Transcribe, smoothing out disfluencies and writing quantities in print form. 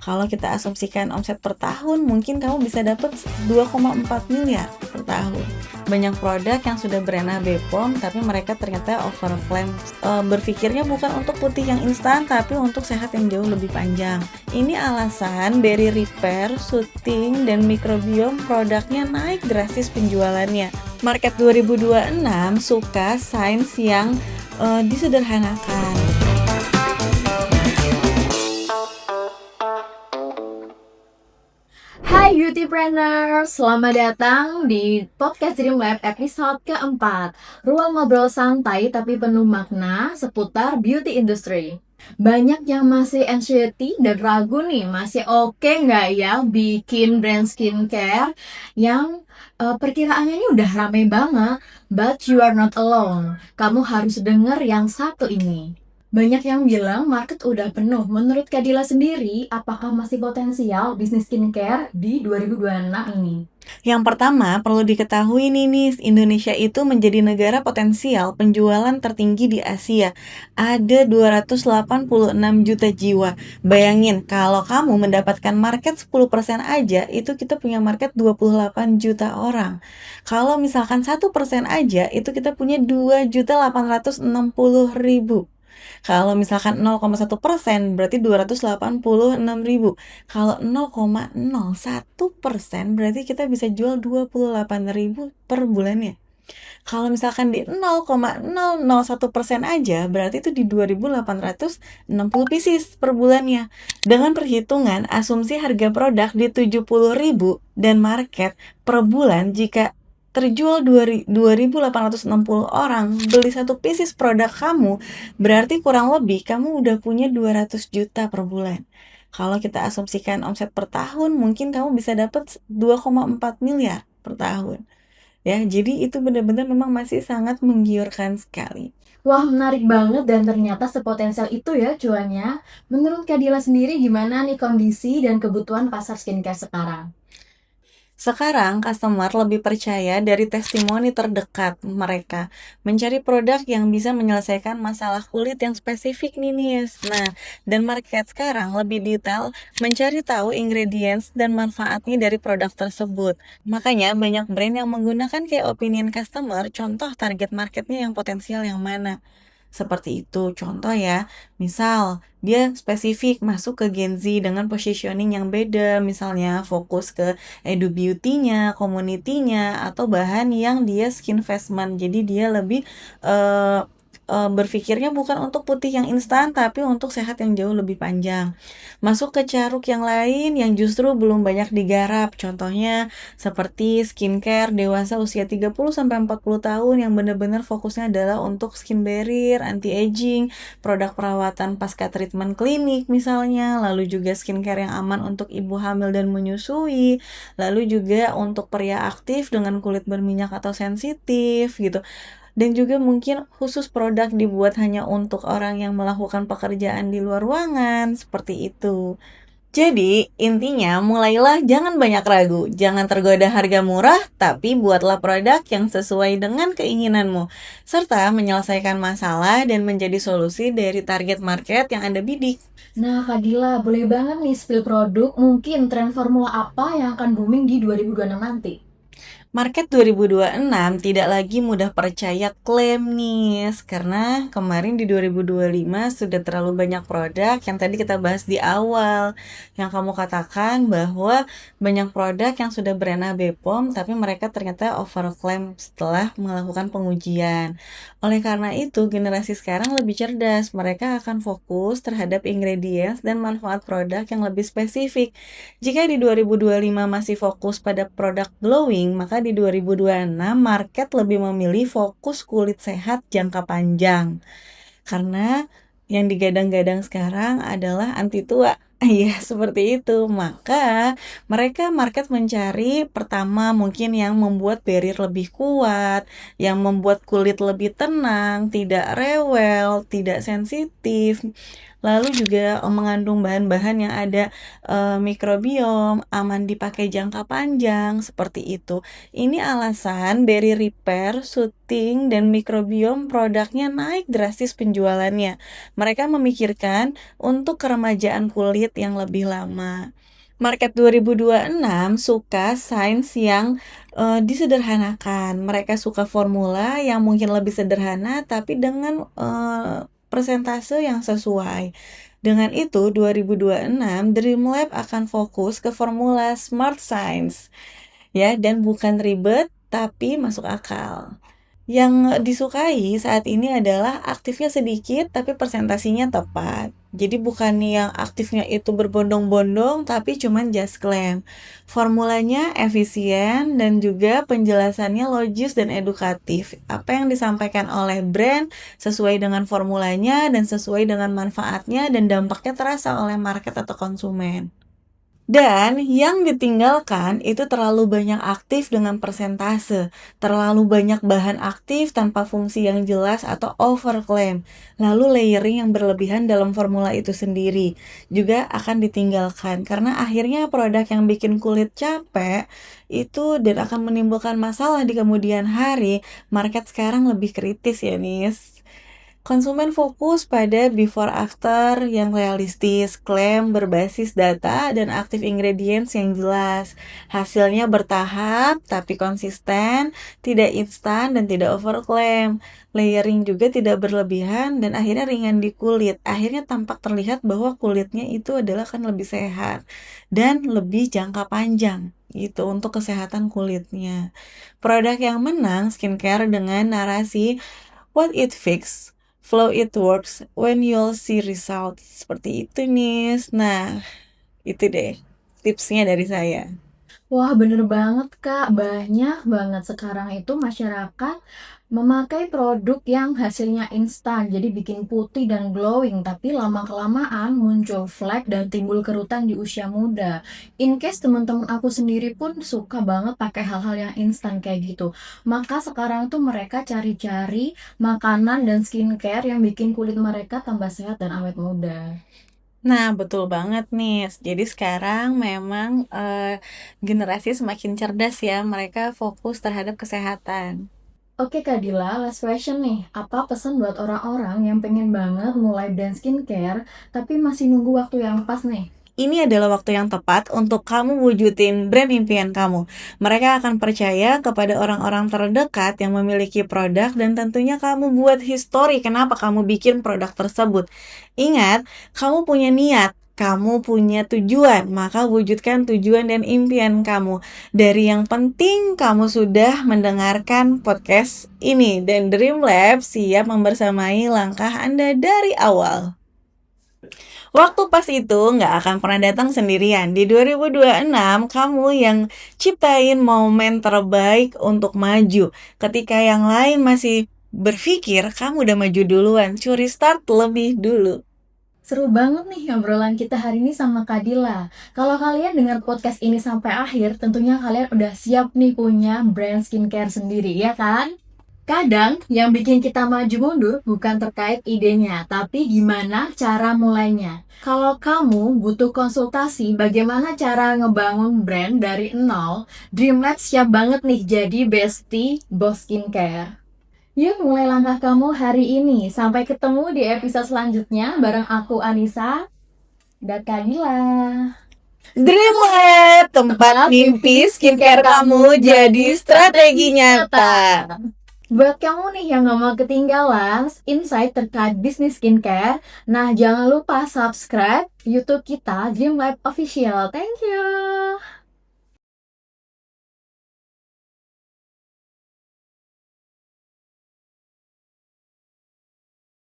Kalau kita asumsikan omset per tahun, mungkin kamu bisa dapat 2,4 miliar per tahun. Banyak produk yang sudah beredar BPOM, tapi mereka ternyata overclaim. Berpikirnya bukan untuk putih yang instan, tapi untuk sehat yang jauh lebih panjang. Ini alasan Berry Repair, Soothing, dan Microbiome produknya naik drastis penjualannya. Market 2026 suka sains yang disederhanakan. Hai Beautypreneur, selamat datang di Podcast Dream Lab episode keempat. Ruang ngobrol santai tapi penuh makna seputar beauty industry. Banyak yang masih anxiety dan ragu nih, masih oke nggak ya bikin brand skincare yang perkiraannya ini udah rame banget. But you are not alone. Kamu harus denger yang satu ini. Banyak yang bilang market udah penuh. Menurut Kadila sendiri, apakah masih potensial bisnis skincare di 2026 ini? Yang pertama, perlu diketahui nih, Indonesia itu menjadi negara potensial penjualan tertinggi di Asia. Ada 286 juta jiwa. Bayangin, kalau kamu mendapatkan market 10% aja, itu kita punya market 28 juta orang. Kalau misalkan 1% aja, itu kita punya 2.860.000. Kalau misalkan 0,1% berarti 286.000. Kalau 0,01% berarti kita bisa jual 28.000 per bulannya. Kalau misalkan di 0,001% aja berarti itu di 2.860 pieces per bulannya. Dengan perhitungan asumsi harga produk di 70.000 dan market per bulan, jika terjual 2.860 orang beli satu pieces produk kamu, berarti kurang lebih kamu udah punya 200 juta per bulan. Kalau kita asumsikan omset per tahun, mungkin kamu bisa dapat 2,4 miliar per tahun. Ya, jadi itu benar-benar memang masih sangat menggiurkan sekali. Wah, menarik banget dan ternyata sepotensial itu ya cuannya. Menurut Kadila sendiri gimana nih kondisi dan kebutuhan pasar skincare sekarang? Sekarang, customer lebih percaya dari testimoni terdekat mereka, mencari produk yang bisa menyelesaikan masalah kulit yang spesifik nih, Nis. Nah, dan market sekarang lebih detail, mencari tahu ingredients dan manfaatnya dari produk tersebut. Makanya banyak brand yang menggunakan kayak opinion customer, contoh target marketnya yang potensial yang mana. Seperti itu, contoh ya, misal dia spesifik masuk ke Gen Z dengan positioning yang beda, misalnya fokus ke edu beauty-nya, community-nya, atau bahan yang dia skin investment. Jadi dia lebih berpikirnya bukan untuk putih yang instan, tapi untuk sehat yang jauh lebih panjang. Masuk ke caruk yang lain yang justru belum banyak digarap, contohnya seperti skincare dewasa usia 30-40 tahun yang benar-benar fokusnya adalah untuk skin barrier, anti-aging, produk perawatan pasca treatment klinik misalnya, lalu juga skincare yang aman untuk ibu hamil dan menyusui, lalu juga untuk pria aktif dengan kulit berminyak atau sensitif gitu. Dan juga mungkin khusus produk dibuat hanya untuk orang yang melakukan pekerjaan di luar ruangan, seperti itu. Jadi, intinya mulailah jangan banyak ragu, jangan tergoda harga murah, tapi buatlah produk yang sesuai dengan keinginanmu, serta menyelesaikan masalah dan menjadi solusi dari target market yang Anda bidik. Nah, Kadila, boleh banget nih spill produk, mungkin tren formula apa yang akan booming di 2026 nanti? Market 2026 tidak lagi mudah percaya klaim nih, karena kemarin di 2025 sudah terlalu banyak produk yang tadi kita bahas di awal, yang kamu katakan bahwa banyak produk yang sudah beredar BPOM tapi mereka ternyata overclaim setelah melakukan pengujian. Oleh karena itu, generasi sekarang lebih cerdas, mereka akan fokus terhadap ingredients dan manfaat produk yang lebih spesifik. Jika di 2025 masih fokus pada produk glowing, maka di 2026 market lebih memilih fokus kulit sehat jangka panjang. Karena yang digadang-gadang sekarang adalah anti tua. Iya, seperti itu. Maka mereka market mencari pertama mungkin yang membuat barrier lebih kuat, yang membuat kulit lebih tenang, tidak rewel, tidak sensitif. lalu juga mengandung bahan-bahan yang ada mikrobiom, aman dipakai jangka panjang, seperti itu. Ini alasan Berry Repair, Soothing, dan Microbiome produknya naik drastis penjualannya. Mereka memikirkan untuk keremajaan kulit yang lebih lama. Market 2026 suka sains yang disederhanakan. Mereka suka formula yang mungkin lebih sederhana tapi dengan persentase yang sesuai. Dengan itu, 2026 Dreamlab akan fokus ke formula Smart Science ya, dan bukan ribet tapi masuk akal. Yang disukai saat ini adalah aktifnya sedikit tapi presentasinya tepat. Jadi bukan yang aktifnya itu berbondong-bondong tapi cuman just claim. Formulanya efisien dan juga penjelasannya logis dan edukatif. Apa yang disampaikan oleh brand sesuai dengan formulanya dan sesuai dengan manfaatnya dan dampaknya terasa oleh market atau konsumen. Dan yang ditinggalkan itu terlalu banyak aktif dengan persentase, terlalu banyak bahan aktif tanpa fungsi yang jelas atau overclaim, lalu layering yang berlebihan dalam formula itu sendiri juga akan ditinggalkan karena akhirnya produk yang bikin kulit capek itu dan akan menimbulkan masalah di kemudian hari. Market sekarang lebih kritis ya Nis. Konsumen fokus pada before after yang realistis, klaim berbasis data dan aktif ingredients yang jelas. Hasilnya bertahap tapi konsisten, tidak instan dan tidak overclaim. Layering juga tidak berlebihan dan akhirnya ringan di kulit. Akhirnya tampak terlihat bahwa kulitnya itu adalah kan lebih sehat dan lebih jangka panjang gitu untuk kesehatan kulitnya. Produk yang menang skincare dengan narasi what it fix, flow it works, when you'll see results. Seperti itu nih. Nah, itu deh tipsnya dari saya. Wah, bener banget, Kak. Banyak banget sekarang itu masyarakat memakai produk yang hasilnya instan, jadi bikin putih dan glowing, tapi lama-kelamaan muncul flek dan timbul kerutan di usia muda. In case teman-teman aku sendiri pun suka banget pakai hal-hal yang instan kayak gitu. Maka sekarang tuh mereka cari-cari makanan dan skincare yang bikin kulit mereka tambah sehat dan awet muda. Nah, betul banget nih. Jadi sekarang memang generasi semakin cerdas ya. Mereka fokus terhadap kesehatan. Oke Kak Dila, last question nih. Apa pesan buat orang-orang yang pengen banget mulai brand skincare, tapi masih nunggu waktu yang pas nih? Ini adalah waktu yang tepat untuk kamu wujudin brand impian kamu. Mereka akan percaya kepada orang-orang terdekat yang memiliki produk dan tentunya kamu buat histori kenapa kamu bikin produk tersebut. Ingat, kamu punya niat, kamu punya tujuan, maka wujudkan tujuan dan impian kamu. Dari yang penting, kamu sudah mendengarkan podcast ini dan Dream Lab siap membersamai langkah Anda dari awal. Waktu pas itu nggak akan pernah datang sendirian. Di 2026, kamu yang ciptain momen terbaik untuk maju. Ketika yang lain masih berpikir, kamu udah maju duluan. Curi start lebih dulu. Seru banget nih obrolan kita hari ini sama Kak Dila. Kalau kalian dengar podcast ini sampai akhir, tentunya kalian udah siap nih punya brand skincare sendiri, ya kan? Kadang yang bikin kita maju mundur bukan terkait idenya, tapi gimana cara mulainya. Kalau kamu butuh konsultasi bagaimana cara ngebangun brand dari nol, Dreamlab siap banget nih jadi bestie Boss Skincare. Yuk mulai langkah kamu hari ini. Sampai ketemu di episode selanjutnya bareng aku Anissa dan Kak Dila. Dream Lab, tempat mimpi skincare kamu jadi strategi nyata. Buat kamu nih yang gak mau ketinggalan insight terkait bisnis skincare, nah jangan lupa subscribe YouTube kita Dream Lab Official. Thank you.